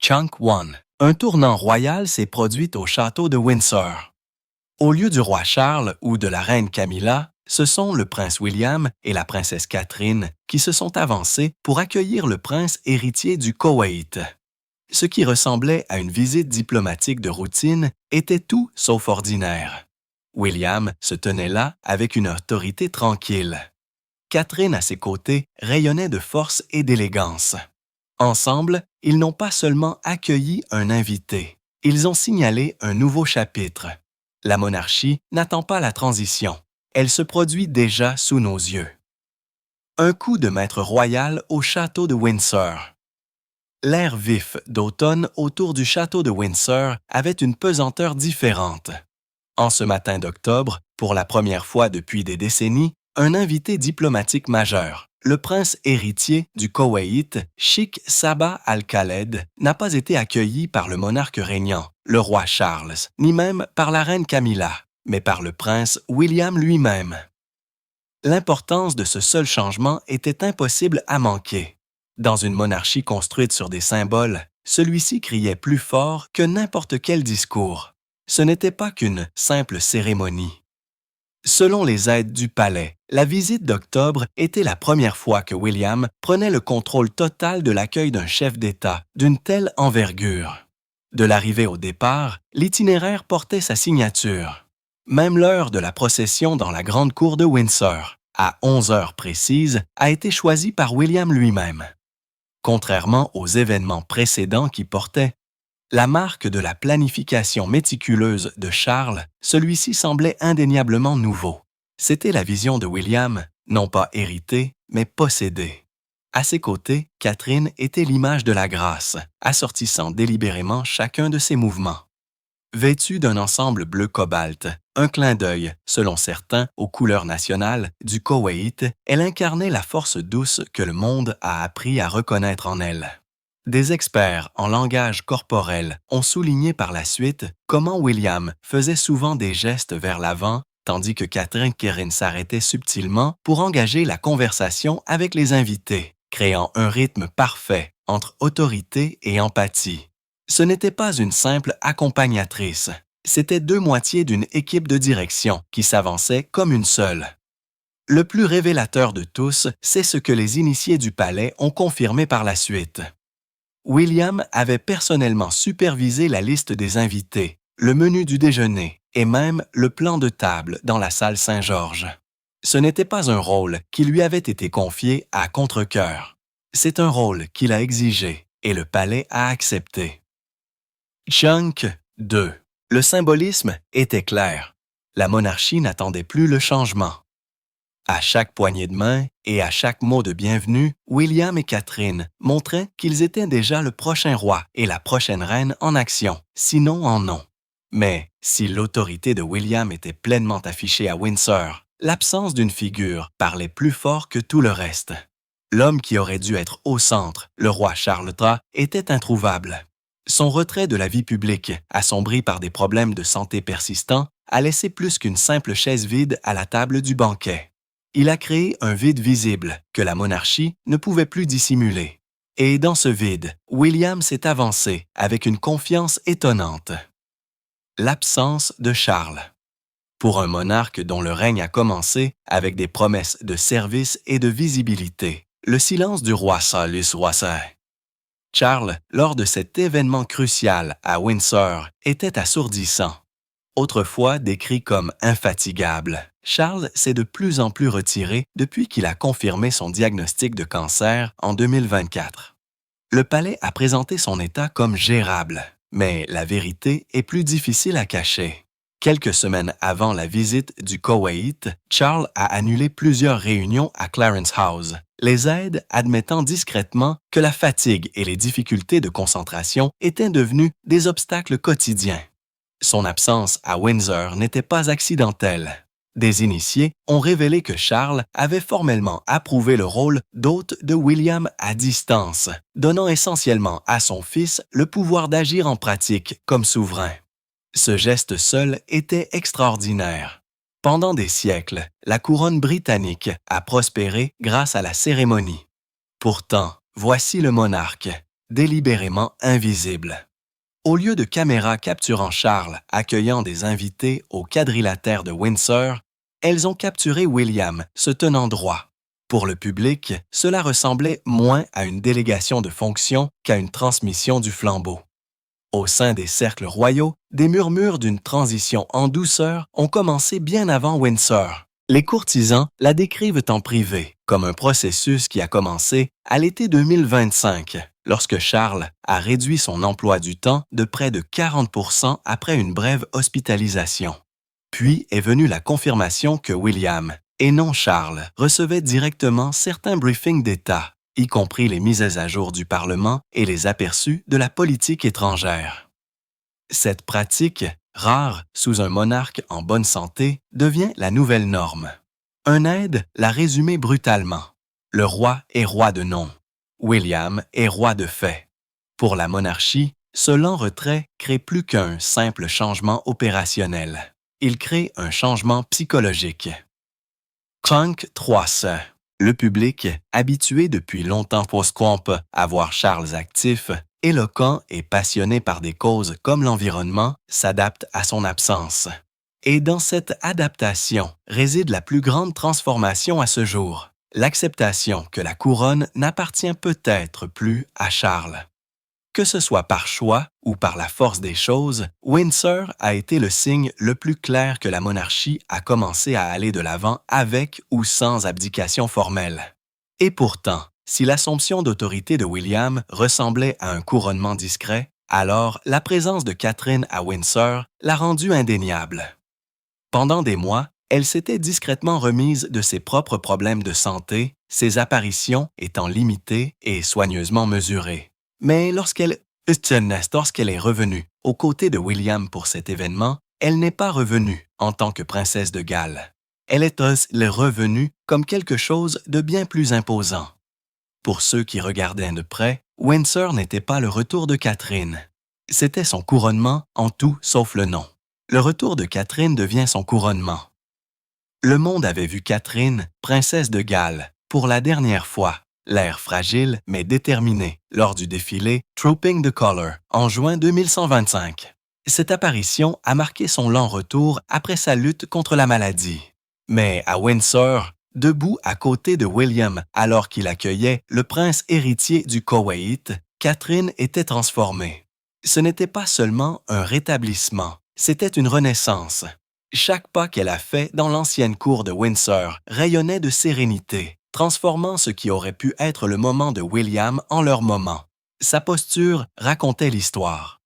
Chunk I. Un tournant royal s'est produit au château de Windsor. Au lieu du roi Charles ou de la reine Camilla, ce sont le prince William et la princesse Catherine qui se sont avancés pour accueillir le prince héritier du Koweït. Ce qui ressemblait à une visite diplomatique de routine était tout sauf ordinaire. William se tenait là avec une autorité tranquille. Catherine, à ses côtés, rayonnait de force et d'élégance. Ensemble, ils n'ont pas seulement accueilli un invité, ils ont signalé un nouveau chapitre. La monarchie n'attend pas la transition, elle se produit déjà sous nos yeux. Un coup de maître royal au château de Windsor. L'air vif d'automne autour du château de Windsor avait une pesanteur différente. En ce matin d'octobre, pour la première fois depuis des décennies, un invité diplomatique majeur, le prince héritier du Koweït, Sheikh Sabah Al-Khaled, n'a pas été accueilli par le monarque régnant, le roi Charles, ni même par la reine Camilla, mais par le prince William lui-même. L'importance de ce seul changement était impossible à manquer. Dans une monarchie construite sur des symboles, celui-ci criait plus fort que n'importe quel discours. Ce n'était pas qu'une simple cérémonie. Selon les aides du palais, la visite d'octobre était la première fois que William prenait le contrôle total de l'accueil d'un chef d'État d'une telle envergure. De l'arrivée au départ, l'itinéraire portait sa signature. Même l'heure de la procession dans la grande cour de Windsor, à 11 heures précises, a été choisie par William lui-même. Contrairement aux événements précédents qui portaient la marque de la planification méticuleuse de Charles, celui-ci semblait indéniablement nouveau. C'était la vision de William, non pas héritée, mais possédée. À ses côtés, Catherine était l'image de la grâce, assortissant délibérément chacun de ses mouvements. Vêtue d'un ensemble bleu cobalt, un clin d'œil, selon certains, aux couleurs nationales du Koweït, elle incarnait la force douce que le monde a appris à reconnaître en elle. Des experts en langage corporel ont souligné par la suite comment William faisait souvent des gestes vers l'avant, tandis que Catherine s'arrêtait subtilement pour engager la conversation avec les invités, créant un rythme parfait entre autorité et empathie. Ce n'était pas une simple accompagnatrice, c'était deux moitiés d'une équipe de direction qui s'avançait comme une seule. Le plus révélateur de tous, c'est ce que les initiés du palais ont confirmé par la suite. William avait personnellement supervisé la liste des invités, le menu du déjeuner et même le plan de table dans la salle Saint-Georges. Ce n'était pas un rôle qui lui avait été confié à contre-cœur. C'est un rôle qu'il a exigé et le palais a accepté. Chunk II. Le symbolisme était clair. La monarchie n'attendait plus le changement. À chaque poignée de main et à chaque mot de bienvenue, William et Catherine montraient qu'ils étaient déjà le prochain roi et la prochaine reine en action, sinon en nom. Mais si l'autorité de William était pleinement affichée à Windsor, l'absence d'une figure parlait plus fort que tout le reste. L'homme qui aurait dû être au centre, le roi Charles III, était introuvable. Son retrait de la vie publique, assombri par des problèmes de santé persistants, a laissé plus qu'une simple chaise vide à la table du banquet. Il a créé un vide visible que la monarchie ne pouvait plus dissimuler. Et dans ce vide, William s'est avancé avec une confiance étonnante. L'absence de Charles. Pour un monarque dont le règne a commencé avec des promesses de service et de visibilité, le silence du roi Charles, lors de cet événement crucial à Windsor, était assourdissant. Autrefois décrit comme infatigable, Charles s'est de plus en plus retiré depuis qu'il a confirmé son diagnostic de cancer en 2024. Le palais a présenté son état comme gérable, mais la vérité est plus difficile à cacher. Quelques semaines avant la visite du Koweït, Charles a annulé plusieurs réunions à Clarence House, les aides admettant discrètement que la fatigue et les difficultés de concentration étaient devenues des obstacles quotidiens. Son absence à Windsor n'était pas accidentelle. Des initiés ont révélé que Charles avait formellement approuvé le rôle d'hôte de William à distance, donnant essentiellement à son fils le pouvoir d'agir en pratique comme souverain. Ce geste seul était extraordinaire. Pendant des siècles, la couronne britannique a prospéré grâce à la cérémonie. Pourtant, voici le monarque, délibérément invisibles. Au lieu de caméras capturant Charles accueillant des invités au quadrilatère de Windsor, elles ont capturé William se tenant droit. Pour le public, cela ressemblait moins à une délégation de fonctions qu'à une transmission du flambeau. Au sein des cercles royaux, des murmures d'une transition en douceur ont commencé bien avant Windsor. Les courtisans la décrivent en privé comme un processus qui a commencé à l'été 2025, lorsque Charles a réduit son emploi du temps de près de 40% après une brève hospitalisation. Puis est venue la confirmation que William, et non Charles, recevait directement certains briefings d'État, y compris les mises à jour du Parlement et les aperçus de la politique étrangère. Cette pratique, rare sous un monarque en bonne santé, devient la nouvelle norme. Un aide l'a résumé brutalement. Le roi est roi de nom. William est roi de fait. Pour la monarchie, ce lent retrait crée plus qu'un simple changement opérationnel. Il crée un changement psychologique. Chunk 300. Le public, habitué depuis longtemps pour Squamp à voir Charles actif, éloquent et passionné par des causes comme l'environnement, s'adapte à son absence. Et dans cette adaptation réside la plus grande transformation à ce jour, l'acceptation que la couronne n'appartient peut-être plus à Charles. Que ce soit par choix ou par la force des choses, Windsor a été le signe le plus clair que la monarchie a commencé à aller de l'avant avec ou sans abdication formelle. Et pourtant, si l'assomption d'autorité de William ressemblait à un couronnement discret, alors la présence de Catherine à Windsor l'a rendue indéniable. Pendant des mois, elle s'était discrètement remise de ses propres problèmes de santé, ses apparitions étant limitées et soigneusement mesurées. Mais lorsqu'elle est revenue aux côtés de William pour cet événement, elle n'est pas revenue en tant que princesse de Galles. Elle est revenue comme quelque chose de bien plus imposant. Pour ceux qui regardaient de près, Windsor n'était pas le retour de Catherine. C'était son couronnement en tout sauf le nom. Le retour de Catherine devient son couronnement. Le monde avait vu Catherine, princesse de Galles, pour la dernière fois, l'air fragile mais déterminé, lors du défilé Trooping the Colour en juin 2125. Cette apparition a marqué son lent retour après sa lutte contre la maladie. Mais à Windsor, debout à côté de William alors qu'il accueillait le prince héritier du Koweït, Catherine était transformée. Ce n'était pas seulement un rétablissement, c'était une renaissance. Chaque pas qu'elle a fait dans l'ancienne cour de Windsor rayonnait de sérénité, transformant ce qui aurait pu être le moment de William en leur moment. Sa posture racontait l'histoire.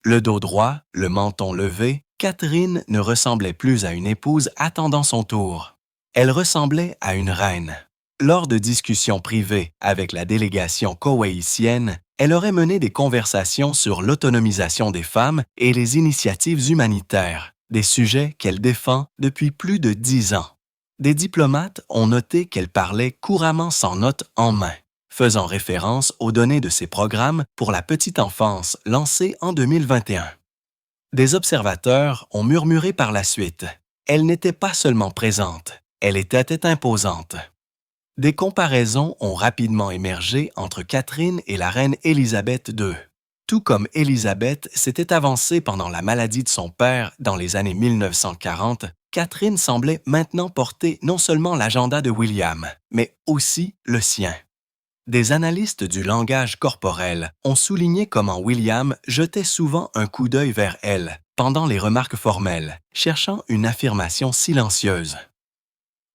Le dos droit, le menton levé, Catherine ne ressemblait plus à une épouse attendant son tour. Elle ressemblait à une reine. Lors de discussions privées avec la délégation koweïtienne, elle aurait mené des conversations sur l'autonomisation des femmes et les initiatives humanitaires, des sujets qu'elle défend depuis plus de 10 ans. Des diplomates ont noté qu'elle parlait couramment sans notes en main, faisant référence aux données de ses programmes pour la petite enfance lancés en 2021. Des observateurs ont murmuré par la suite. Elle n'était pas seulement présente, elle était imposante. Des comparaisons ont rapidement émergé entre Catherine et la reine Élisabeth II. Tout comme Élisabeth s'était avancée pendant la maladie de son père dans les années 1940, Catherine semblait maintenant porter non seulement l'agenda de William, mais aussi le sien. Des analystes du langage corporel ont souligné comment William jetait souvent un coup d'œil vers elle pendant les remarques formelles, cherchant une affirmation silencieuse.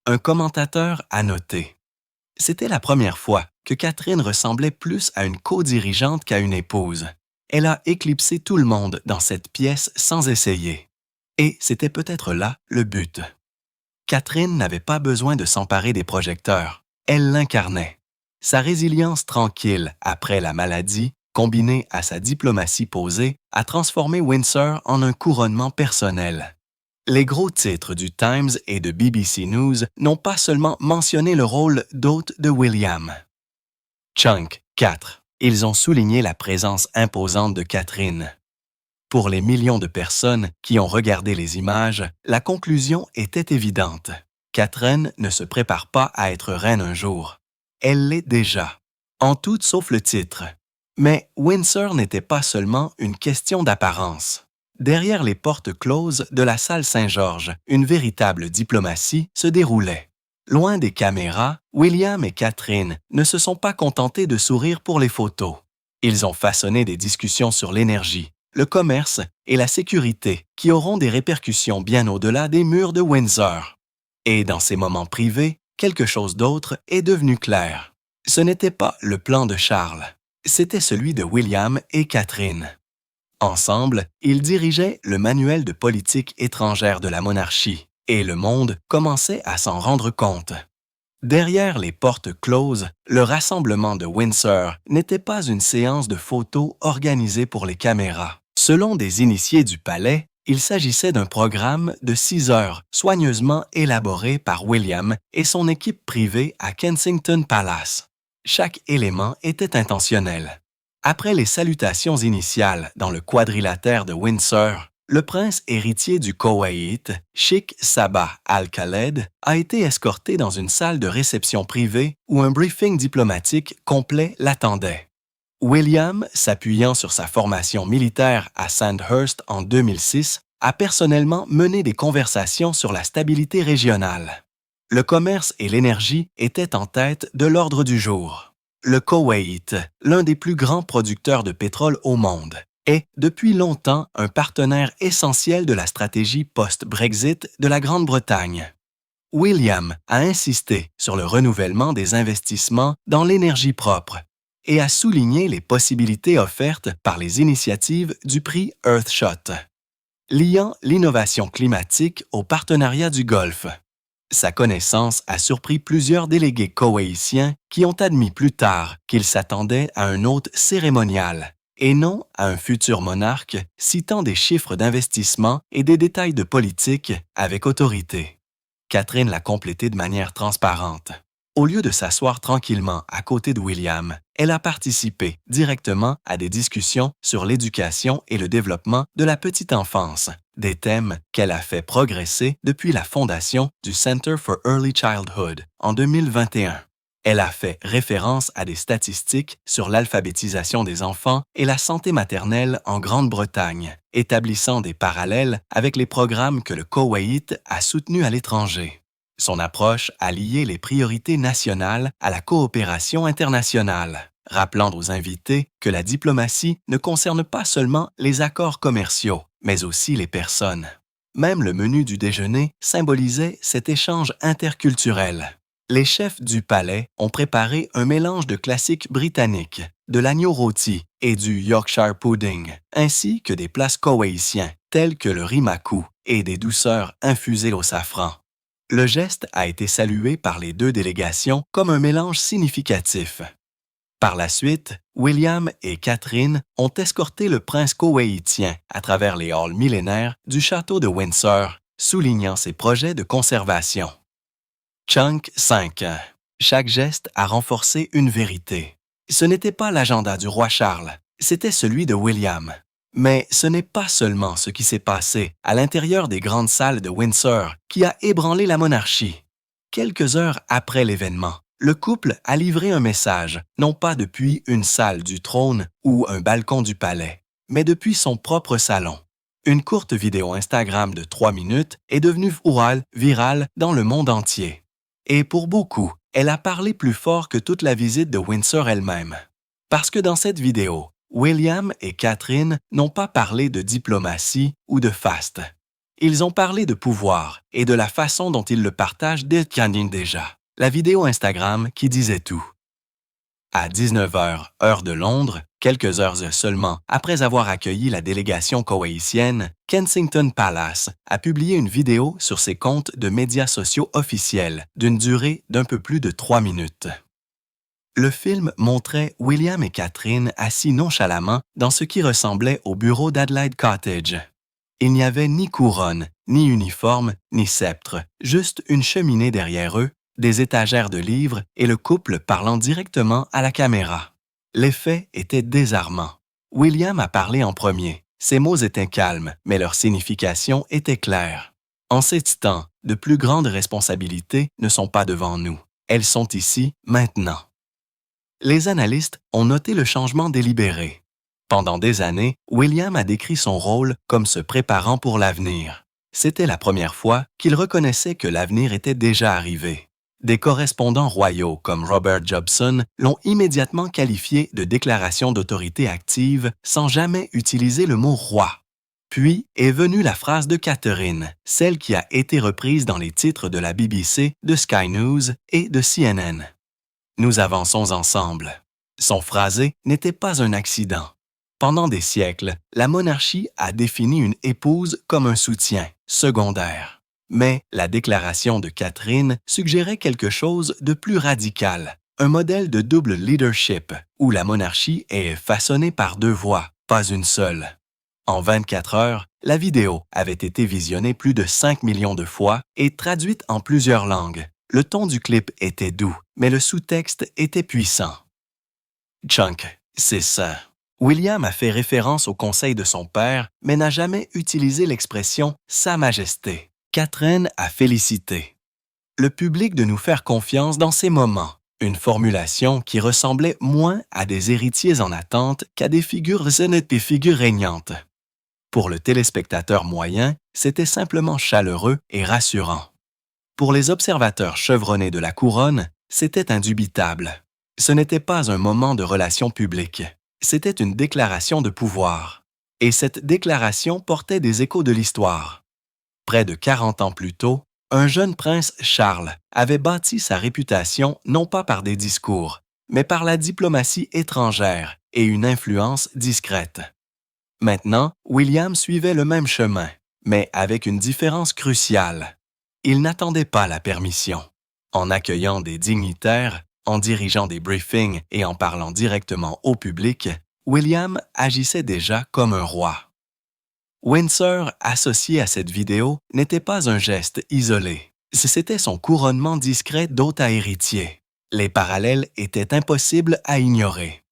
Un commentateur a noté: « C'était la première fois que Catherine ressemblait plus à une co-dirigeante qu'à une épouse. Elle a éclipsé tout le monde dans cette pièce sans essayer. Et c'était peut-être là le but. Catherine n'avait pas besoin de s'emparer des projecteurs. Elle l'incarnait. Sa résilience tranquille après la maladie, combinée à sa diplomatie posée, a transformé Windsor en un couronnement personnel. Les gros titres du Times et de BBC News n'ont pas seulement mentionné le rôle d'hôte de William. Chunk 4. Ils ont souligné la présence imposante de Catherine. Pour les millions de personnes qui ont regardé les images, la conclusion était évidente. Catherine ne se prépare pas à être reine un jour. Elle l'est déjà. En tout sauf le titre. Mais Windsor n'était pas seulement une question d'apparence. Derrière les portes closes de la salle Saint-Georges, une véritable diplomatie se déroulait. Loin des caméras, William et Catherine ne se sont pas contentés de sourire pour les photos. Ils ont façonné des discussions sur l'énergie, le commerce et la sécurité qui auront des répercussions bien au-delà des murs de Windsor. Et dans ces moments privés, quelque chose d'autre est devenu clair. Ce n'était pas le plan de Charles, c'était celui de William et Catherine. Ensemble, ils dirigeaient le manuel de politique étrangère de la monarchie, et le monde commençait à s'en rendre compte. Derrière les portes closes, le rassemblement de Windsor n'était pas une séance de photos organisée pour les caméras. Selon des initiés du palais, il s'agissait d'un programme de 6 heures soigneusement élaboré par William et son équipe privée à Kensington Palace. Chaque élément était intentionnel. Après les salutations initiales dans le quadrilatère de Windsor, le prince héritier du Koweït, Sheikh Sabah Al-Khaled, a été escorté dans une salle de réception privée où un briefing diplomatique complet l'attendait. William, s'appuyant sur sa formation militaire à Sandhurst en 2006, a personnellement mené des conversations sur la stabilité régionale. Le commerce et l'énergie étaient en tête de l'ordre du jour. Le Koweït, l'un des plus grands producteurs de pétrole au monde, est depuis longtemps un partenaire essentiel de la stratégie post-Brexit de la Grande-Bretagne. William a insisté sur le renouvellement des investissements dans l'énergie propre et a souligné les possibilités offertes par les initiatives du prix Earthshot, liant l'innovation climatique au partenariat du Golfe. Sa connaissance a surpris plusieurs délégués koweïtiens qui ont admis plus tard qu'ils s'attendaient à un hôte cérémonial et non à un futur monarque citant des chiffres d'investissement et des détails de politique avec autorité. Catherine l'a complété de manière transparente. Au lieu de s'asseoir tranquillement à côté de William, elle a participé directement à des discussions sur l'éducation et le développement de la petite enfance, des thèmes qu'elle a fait progresser depuis la fondation du Center for Early Childhood en 2021. Elle a fait référence à des statistiques sur l'alphabétisation des enfants et la santé maternelle en Grande-Bretagne, établissant des parallèles avec les programmes que le Koweït a soutenus à l'étranger. Son approche a lié les priorités nationales à la coopération internationale, rappelant aux invités que la diplomatie ne concerne pas seulement les accords commerciaux, mais aussi les personnes. Même le menu du déjeuner symbolisait cet échange interculturel. Les chefs du palais ont préparé un mélange de classiques britanniques, de l'agneau rôti et du Yorkshire pudding, ainsi que des plats koweïtiens tels que le riz makou et des douceurs infusées au safran. Le geste a été salué par les deux délégations comme un mélange significatif. Par la suite, William et Catherine ont escorté le prince koweïtien à travers les halls millénaires du château de Windsor, soulignant ses projets de conservation. Chunk 5. Chaque geste a renforcé une vérité. Ce n'était pas l'agenda du roi Charles, c'était celui de William. Mais ce n'est pas seulement ce qui s'est passé à l'intérieur des grandes salles de Windsor qui a ébranlé la monarchie. Quelques heures après l'événement, le couple a livré un message, non pas depuis une salle du trône ou un balcon du palais, mais depuis son propre salon. Une courte vidéo Instagram de 3 minutes est devenue virale dans le monde entier. Et pour beaucoup, elle a parlé plus fort que toute la visite de Windsor elle-même. Parce que dans cette vidéo, William et Catherine n'ont pas parlé de diplomatie ou de faste. Ils ont parlé de pouvoir et de la façon dont ils le partagent déjà. La vidéo Instagram qui disait tout. À 19h, heure de Londres, quelques heures seulement après avoir accueilli la délégation koweïtienne, Kensington Palace a publié une vidéo sur ses comptes de médias sociaux officiels d'une durée d'un peu plus de 3 minutes. Le film montrait William et Catherine assis nonchalamment dans ce qui ressemblait au bureau d'Adelaide Cottage. Il n'y avait ni couronne, ni uniforme, ni sceptre, juste une cheminée derrière eux, des étagères de livres et le couple parlant directement à la caméra. L'effet était désarmant. William a parlé en premier. Ses mots étaient calmes, mais leur signification était claire. En ces temps, de plus grandes responsabilités ne sont pas devant nous. Elles sont ici, maintenant. les analystes ont noté le changement délibéré. Pendant des années, William a décrit son rôle comme se préparant pour l'avenir. C'était la première fois qu'il reconnaissait que l'avenir était déjà arrivé. Des correspondants royaux comme Robert Jobson l'ont immédiatement qualifié de déclaration d'autorité active sans jamais utiliser le mot roi. Puis est venue la phrase de Catherine, celle qui a été reprise dans les titres de la BBC, de Sky News et de CNN. Nous avançons ensemble. Son phrasé n'était pas un accident. Pendant des siècles, la monarchie a défini une épouse comme un soutien, secondaire. Mais la déclaration de Catherine suggérait quelque chose de plus radical, un modèle de double leadership, où la monarchie est façonnée par deux voix, pas une seule. En 24 heures, la vidéo avait été visionnée plus de 5 millions de fois et traduite en plusieurs langues. Le ton du clip était doux, mais le sous-texte était puissant. Chunk, c'est ça. William a fait référence au conseil de son père, mais n'a jamais utilisé l'expression « Sa Majesté ». Catherine a félicité le public de nous faire confiance dans ces moments, une formulation qui ressemblait moins à des héritiers en attente qu'à des figures zénith et figures régnantes. Pour le téléspectateur moyen, c'était simplement chaleureux et rassurant. Pour les observateurs chevronnés de la couronne, c'était indubitable. Ce n'était pas un moment de relation publique, c'était une déclaration de pouvoir. Et cette déclaration portait des échos de l'histoire. Près de 40 ans plus tôt, un jeune prince Charles avait bâti sa réputation non pas par des discours, mais par la diplomatie étrangère et une influence discrète. Maintenant, William suivait le même chemin, mais avec une différence cruciale. Il n'attendait pas la permission. En accueillant des dignitaires, en dirigeant des briefings et en parlant directement au public, William agissait déjà comme un roi. Windsor, associé à cette vidéo, n'était pas un geste isolé. C'était son couronnement discret d'hôte à héritier. Les parallèles étaient impossibles à ignorer.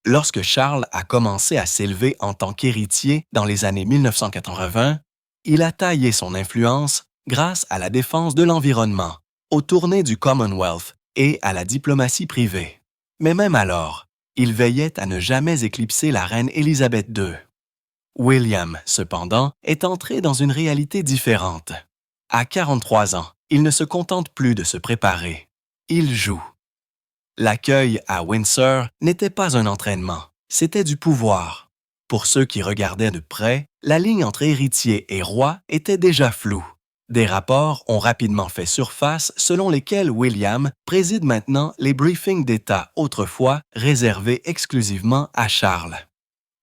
Lorsque Charles a commencé à s'élever en tant qu'héritier dans les années 1980, il a taillé son influence grâce à la défense de l'environnement, aux tournées du Commonwealth et à la diplomatie privée. Mais même alors, il veillait à ne jamais éclipser la reine Élisabeth II. William, cependant, est entré dans une réalité différente. À 43 ans, il ne se contente plus de se préparer. Il joue. L'accueil à Windsor n'était pas un entraînement, c'était du pouvoir. Pour ceux qui regardaient de près, la ligne entre héritier et roi était déjà floue. Des rapports ont rapidement fait surface selon lesquels William préside maintenant les briefings d'État autrefois réservés exclusivement à Charles.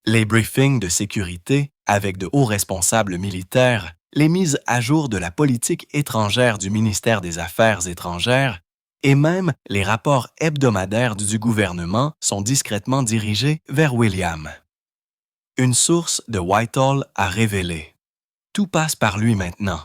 Les briefings de sécurité, avec de hauts responsables militaires, les mises à jour de la politique étrangère du ministère des Affaires étrangères et même les rapports hebdomadaires du gouvernement sont discrètement dirigés vers William. Une source de Whitehall a révélé « Tout passe par lui maintenant.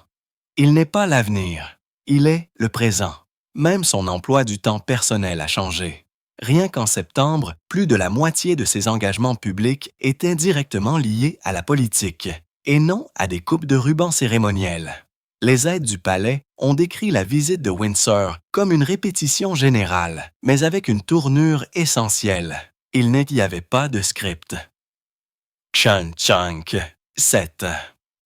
Il n'est pas l'avenir, il est le présent. Même son emploi du temps personnel a changé. Rien qu'en septembre, plus de la moitié de ses engagements publics étaient directement liés à la politique, et non à des coupes de rubans cérémonielles. Les aides du palais ont décrit la visite de Windsor comme une répétition générale, mais avec une tournure essentielle. Il n'y avait pas de script. Chunk 7.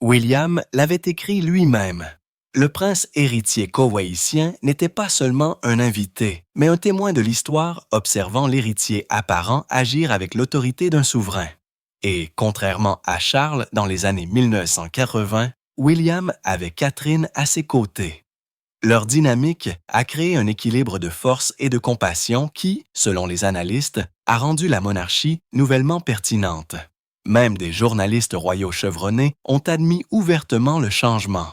William l'avait écrit lui-même. Le prince héritier koweïtien n'était pas seulement un invité, mais un témoin de l'histoire observant l'héritier apparent agir avec l'autorité d'un souverain. Et, contrairement à Charles dans les années 1980, William avait Catherine à ses côtés. Leur dynamique a créé un équilibre de force et de compassion qui, selon les analystes, a rendu la monarchie nouvellement pertinente. Même des journalistes royaux chevronnés ont admis ouvertement le changement.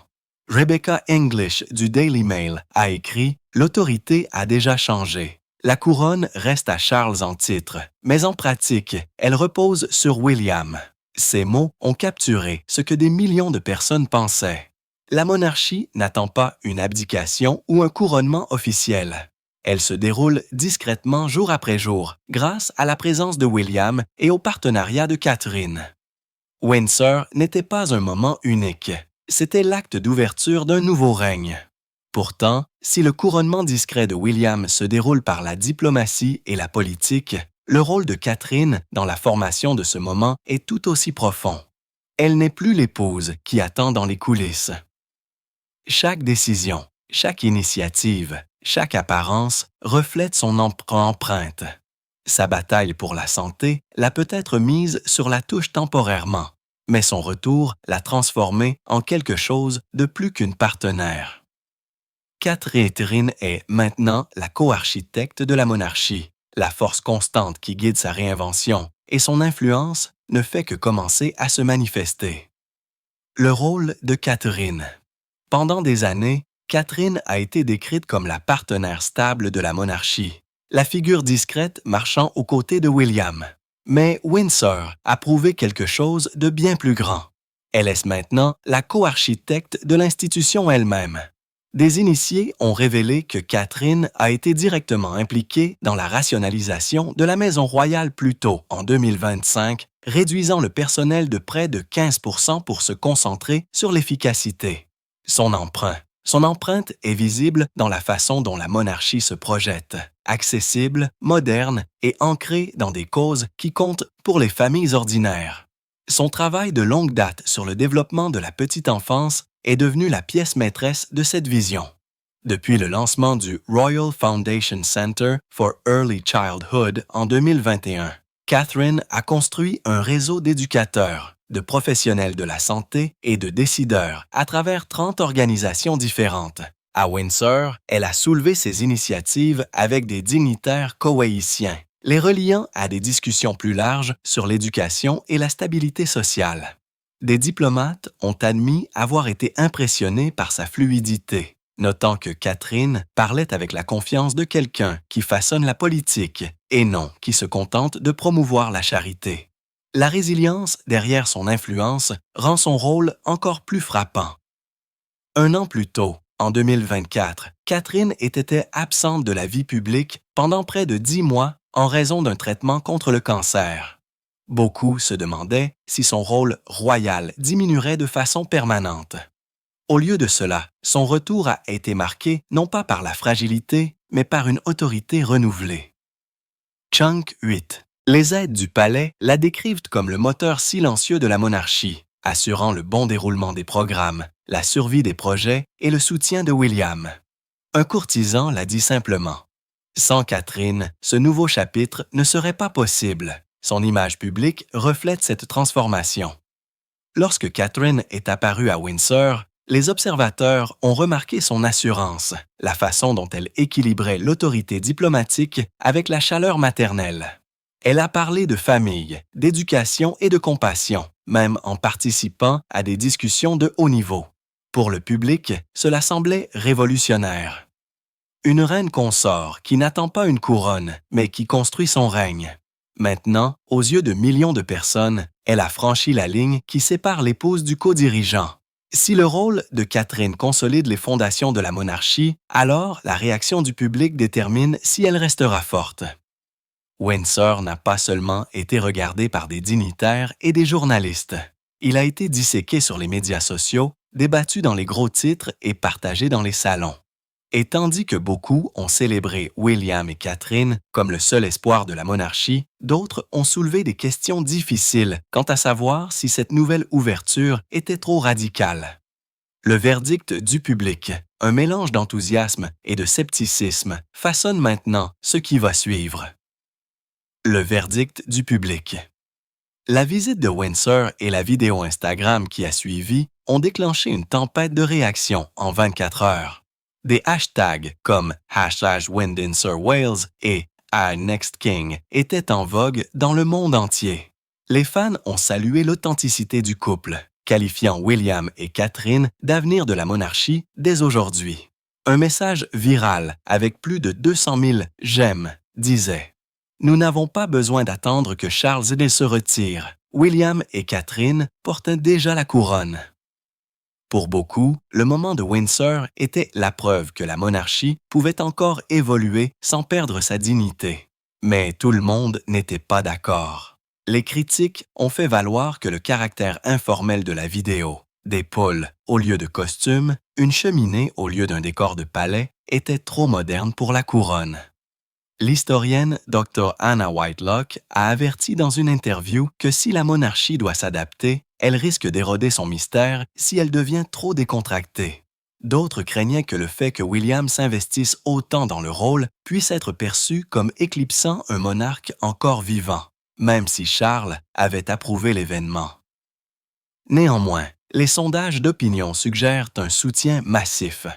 Rebecca English du Daily Mail a écrit « L'autorité a déjà changé. La couronne reste à Charles en titre, mais en pratique, elle repose sur William. » Ces mots ont capturé ce que des millions de personnes pensaient. La monarchie n'attend pas une abdication ou un couronnement officiel. Elle se déroule discrètement jour après jour grâce à la présence de William et au partenariat de Catherine. Windsor n'était pas un moment unique. C'était l'acte d'ouverture d'un nouveau règne. Pourtant, si le couronnement discret de William se déroule par la diplomatie et la politique, le rôle de Catherine dans la formation de ce moment est tout aussi profond. Elle n'est plus l'épouse qui attend dans les coulisses. Chaque décision, chaque initiative, chaque apparence reflète son empreinte. Sa bataille pour la santé l'a peut-être mise sur la touche temporairement, mais son retour l'a transformée en quelque chose de plus qu'une partenaire. Catherine est maintenant la co-architecte de la monarchie, la force constante qui guide sa réinvention, et son influence ne fait que commencer à se manifester. Le rôle de Catherine. Pendant des années, Catherine a été décrite comme la partenaire stable de la monarchie, la figure discrète marchant aux côtés de William. Mais Windsor a prouvé quelque chose de bien plus grand. Elle est maintenant la co-architecte de l'institution elle-même. Des initiés ont révélé que Catherine a été directement impliquée dans la rationalisation de la Maison royale plus tôt, en 2025, réduisant le personnel de près de 15% pour se concentrer sur l'efficacité. Son empreinte est visible dans la façon dont la monarchie se projette, accessible, moderne et ancrée dans des causes qui comptent pour les familles ordinaires. Son travail de longue date sur le développement de la petite enfance est devenu la pièce maîtresse de cette vision. Depuis le lancement du Royal Foundation Center for Early Childhood en 2021, Catherine a construit un réseau d'éducateurs, de professionnels de la santé et de décideurs à travers 30 organisations différentes. À Windsor, elle a soulevé ses initiatives avec des dignitaires koweïtiens, les reliant à des discussions plus larges sur l'éducation et la stabilité sociale. Des diplomates ont admis avoir été impressionnés par sa fluidité, notant que Catherine parlait avec la confiance de quelqu'un qui façonne la politique et non qui se contente de promouvoir la charité. La résilience derrière son influence rend son rôle encore plus frappant. Un an plus tôt, en 2024, Catherine était absente de la vie publique pendant près de 10 mois en raison d'un traitement contre le cancer. Beaucoup se demandaient si son rôle royal diminuerait de façon permanente. Au lieu de cela, son retour a été marqué non pas par la fragilité, mais par une autorité renouvelée. Chunk 8. Les aides du palais la décrivent comme le moteur silencieux de la monarchie, assurant le bon déroulement des programmes, la survie des projets et le soutien de William. Un courtisan l'a dit simplement. Sans Catherine, ce nouveau chapitre ne serait pas possible. Son image publique reflète cette transformation. Lorsque Catherine est apparue à Windsor, les observateurs ont remarqué son assurance, la façon dont elle équilibrait l'autorité diplomatique avec la chaleur maternelle. Elle a parlé de famille, d'éducation et de compassion, même en participant à des discussions de haut niveau. Pour le public, cela semblait révolutionnaire. Une reine consort qui n'attend pas une couronne, mais qui construit son règne. Maintenant, aux yeux de millions de personnes, elle a franchi la ligne qui sépare l'épouse du co-dirigeant. Si le rôle de Catherine consolide les fondations de la monarchie, alors la réaction du public détermine si elle restera forte. Windsor n'a pas seulement été regardé par des dignitaires et des journalistes. Il a été disséqué sur les médias sociaux, débattu dans les gros titres et partagé dans les salons. Et tandis que beaucoup ont célébré William et Catherine comme le seul espoir de la monarchie, d'autres ont soulevé des questions difficiles quant à savoir si cette nouvelle ouverture était trop radicale. Le verdict du public, un mélange d'enthousiasme et de scepticisme, façonne maintenant ce qui va suivre. Le verdict du public. La visite de Windsor et la vidéo Instagram qui a suivi ont déclenché une tempête de réactions en 24 heures. Des hashtags comme #WindinsorWales et #NextKing étaient en vogue dans le monde entier. Les fans ont salué l'authenticité du couple, qualifiant William et Catherine d'avenir de la monarchie dès aujourd'hui. Un message viral avec plus de 200 000 j'aime disait « Nous n'avons pas besoin d'attendre que Charles se retire. William et Catherine portent déjà la couronne. » Pour beaucoup, le moment de Windsor était la preuve que la monarchie pouvait encore évoluer sans perdre sa dignité. Mais tout le monde n'était pas d'accord. Les critiques ont fait valoir que le caractère informel de la vidéo, Des poules au lieu de costumes, une cheminée au lieu d'un décor de palais étaient trop modernes pour la couronne. L'historienne Dr. Anna Whitelock a averti dans une interview que si la monarchie doit s'adapter, elle risque d'éroder son mystère si elle devient trop décontractée. D'autres craignaient que le fait que William s'investisse autant dans le rôle puisse être perçu comme éclipsant un monarque encore vivant, même si Charles avait approuvé l'événement. Néanmoins, les sondages d'opinion suggèrent un soutien massif.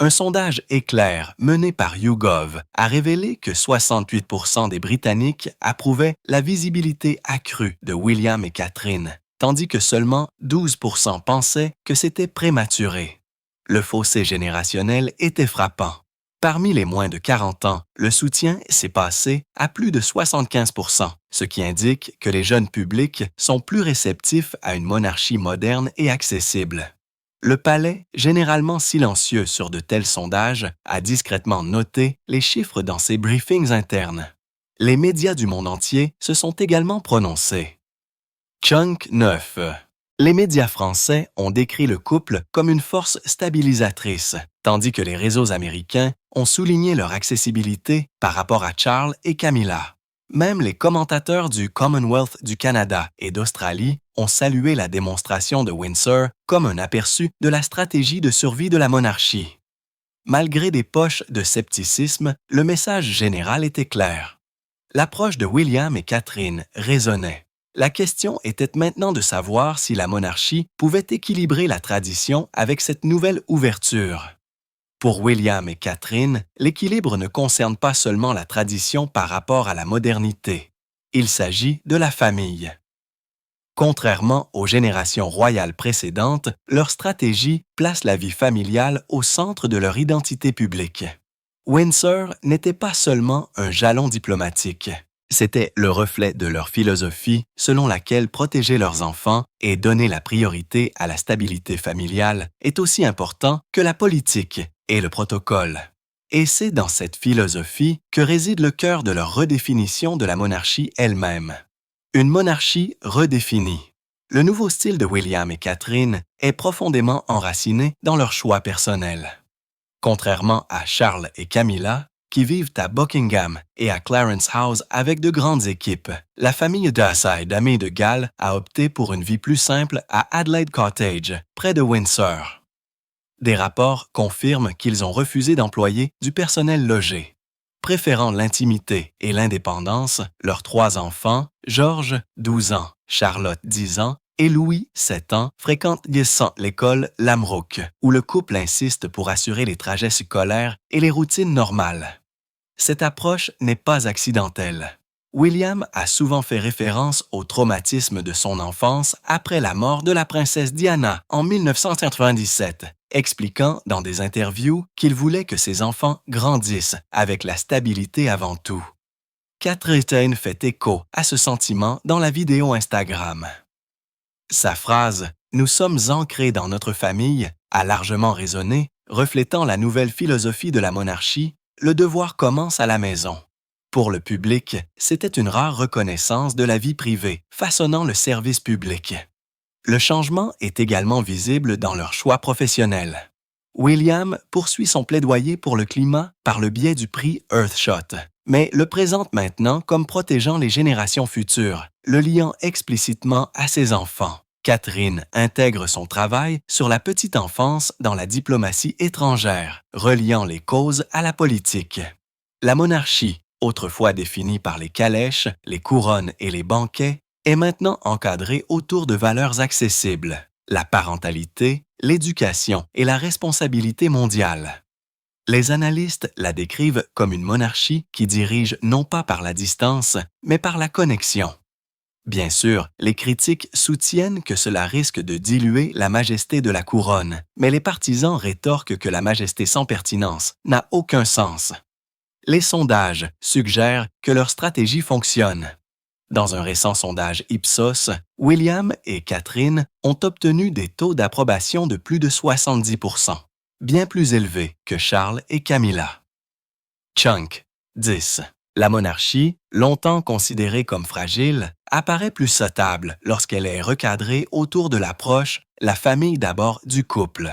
Un sondage éclair mené par YouGov a révélé que 68% des Britanniques approuvaient la visibilité accrue de William et Catherine, tandis que seulement 12% pensaient que c'était prématuré. Le fossé générationnel était frappant. Parmi les moins de 40 ans, le soutien s'est passé à plus de 75%, ce qui indique que les jeunes publics sont plus réceptifs à une monarchie moderne et accessible. Le palais, généralement silencieux sur de tels sondages, a discrètement noté les chiffres dans ses briefings internes. Les médias du monde entier se sont également prononcés. Chunk 9. Les médias français ont décrit le couple comme une force stabilisatrice, tandis que les réseaux américains ont souligné leur accessibilité par rapport à Charles et Camilla. Même les commentateurs du Commonwealth du Canada et d'Australie ont salué la démonstration de Windsor comme un aperçu de la stratégie de survie de la monarchie. Malgré des poches de scepticisme, le message général était clair. L'approche de William et Catherine résonnait. La question était maintenant de savoir si la monarchie pouvait équilibrer la tradition avec cette nouvelle ouverture. Pour William et Catherine, l'équilibre ne concerne pas seulement la tradition par rapport à la modernité. Il s'agit de la famille. Contrairement aux générations royales précédentes, leur stratégie place la vie familiale au centre de leur identité publique. Windsor n'était pas seulement un jalon diplomatique. C'était le reflet de leur philosophie selon laquelle protéger leurs enfants et donner la priorité à la stabilité familiale est aussi important que la politique et le protocole. Et c'est dans cette philosophie que réside le cœur de leur redéfinition de la monarchie elle-même. Une monarchie redéfinie. Le nouveau style de William et Catherine est profondément enraciné dans leur choix personnel. Contrairement à Charles et Camilla, qui vivent à Buckingham et à Clarence House avec de grandes équipes, la famille Dacre d'Amies de Galles a opté pour une vie plus simple à Adelaide Cottage, près de Windsor. Des rapports confirment qu'ils ont refusé d'employer du personnel logé. Préférant l'intimité et l'indépendance, leurs 3 enfants, George, 12 ans, Charlotte, 10 ans, et Louis, 7 ans, fréquentent l'école Lamrook, où le couple insiste pour assurer les trajets scolaires et les routines normales. Cette approche n'est pas accidentelle. William a souvent fait référence au traumatisme de son enfance après la mort de la princesse Diana en 1997, expliquant dans des interviews qu'il voulait que ses enfants grandissent avec la stabilité avant tout. Catherine fait écho à ce sentiment dans la vidéo Instagram. Sa phrase « Nous sommes ancrés dans notre famille » a largement résonné, reflétant la nouvelle philosophie de la monarchie, le devoir commence à la maison. Pour le public, c'était une rare reconnaissance de la vie privée, façonnant le service public. Le changement est également visible dans leurs choix professionnels. William poursuit son plaidoyer pour le climat par le biais du prix Earthshot, mais le présente maintenant comme protégeant les générations futures, le liant explicitement à ses enfants. Catherine intègre son travail sur la petite enfance dans la diplomatie étrangère, reliant les causes à la politique. La monarchie, autrefois définie par les calèches, les couronnes et les banquets, est maintenant encadrée autour de valeurs accessibles, la parentalité, l'éducation et la responsabilité mondiale. Les analystes la décrivent comme une monarchie qui dirige non pas par la distance, mais par la connexion. Bien sûr, les critiques soutiennent que cela risque de diluer la majesté de la couronne, mais les partisans rétorquent que la majesté sans pertinence n'a aucun sens. Les sondages suggèrent que leur stratégie fonctionne. Dans un récent sondage Ipsos, William et Catherine ont obtenu des taux d'approbation de plus de 70%, bien plus élevés que Charles et Camilla. Chunk 10. La monarchie, longtemps considérée comme fragile, apparaît plus soutenable lorsqu'elle est recadrée autour de l'approche, la famille d'abord du couple.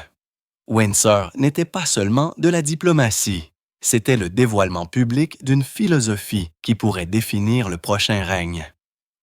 Windsor n'était pas seulement de la diplomatie, c'était le dévoilement public d'une philosophie qui pourrait définir le prochain règne.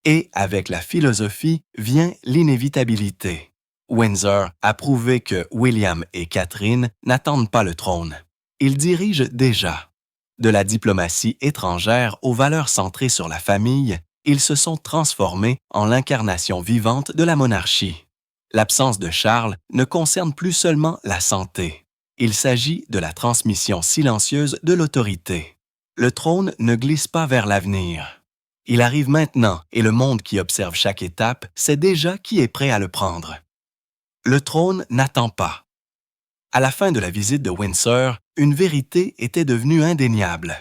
Et avec la philosophie vient l'inévitabilité. Windsor a prouvé que William et Catherine n'attendent pas le trône. Ils dirigent déjà. De la diplomatie étrangère aux valeurs centrées sur la famille, ils se sont transformés en l'incarnation vivante de la monarchie. L'absence de Charles ne concerne plus seulement la santé. Il s'agit de la transmission silencieuse de l'autorité. Le trône ne glisse pas vers l'avenir. Il arrive maintenant et le monde qui observe chaque étape sait déjà qui est prêt à le prendre. Le trône n'attend pas. À la fin de la visite de Windsor, une vérité était devenue indéniable.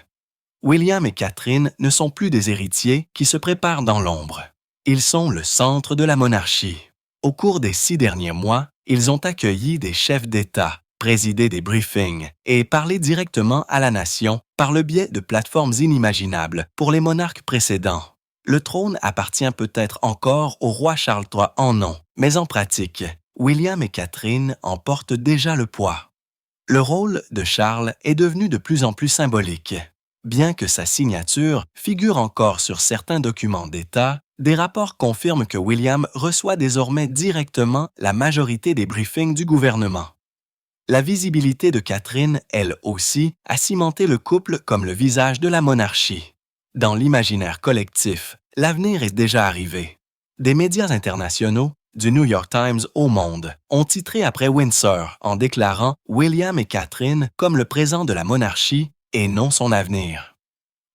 William et Catherine ne sont plus des héritiers qui se préparent dans l'ombre. Ils sont le centre de la monarchie. Au cours des 6 derniers mois, ils ont accueilli des chefs d'État, présidé des briefings et parlé directement à la nation par le biais de plateformes inimaginables pour les monarques précédents. Le trône appartient peut-être encore au roi Charles III en nom, mais en pratique, William et Catherine en portent déjà le poids. Le rôle de Charles est devenu de plus en plus symbolique. Bien que sa signature figure encore sur certains documents d'État, des rapports confirment que William reçoit désormais directement la majorité des briefings du gouvernement. La visibilité de Catherine, elle aussi, a cimenté le couple comme le visage de la monarchie. Dans l'imaginaire collectif, l'avenir est déjà arrivé. Des médias internationaux, du New York Times au Monde, ont titré après Windsor en déclarant William et Catherine comme le présent de la monarchie et non son avenir.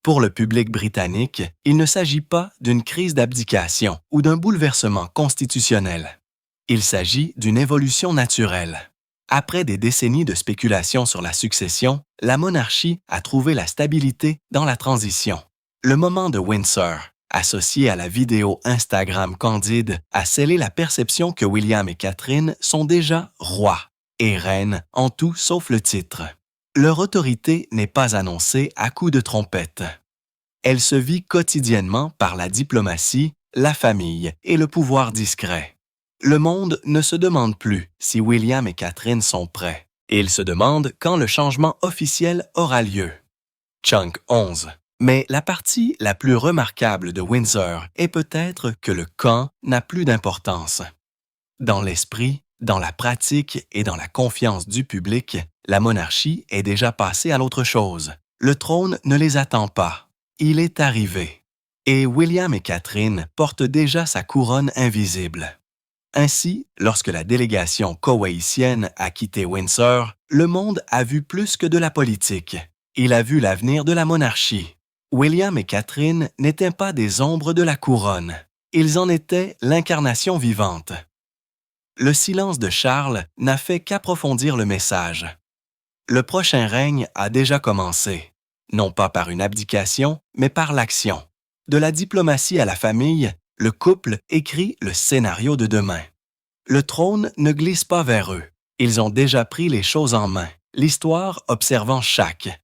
Pour le public britannique, il ne s'agit pas d'une crise d'abdication ou d'un bouleversement constitutionnel. Il s'agit d'une évolution naturelle. Après des décennies de spéculation sur la succession, la monarchie a trouvé la stabilité dans la transition. Le moment de Windsor, associé à la vidéo Instagram candide, a scellé la perception que William et Catherine sont déjà rois et reines en tout sauf le titre. Leur autorité n'est pas annoncée à coups de trompette. Elle se vit quotidiennement par la diplomatie, la famille et le pouvoir discret. Le monde ne se demande plus si William et Catherine sont prêts. Il se demande quand le changement officiel aura lieu. Chunk 11. Mais la partie la plus remarquable de Windsor est peut-être que le quand n'a plus d'importance. Dans l'esprit, dans la pratique et dans la confiance du public, la monarchie est déjà passée à l'autre chose. Le trône ne les attend pas. Il est arrivé. Et William et Catherine portent déjà sa couronne invisible. Ainsi, lorsque la délégation koweïtienne a quitté Windsor, le monde a vu plus que de la politique. Il a vu l'avenir de la monarchie. William et Catherine n'étaient pas des ombres de la couronne. Ils en étaient l'incarnation vivante. Le silence de Charles n'a fait qu'approfondir le message. Le prochain règne a déjà commencé, non pas par une abdication, mais par l'action. De la diplomatie à la famille, le couple écrit le scénario de demain. Le trône ne glisse pas vers eux. Ils ont déjà pris les choses en main, l'histoire observant chaque.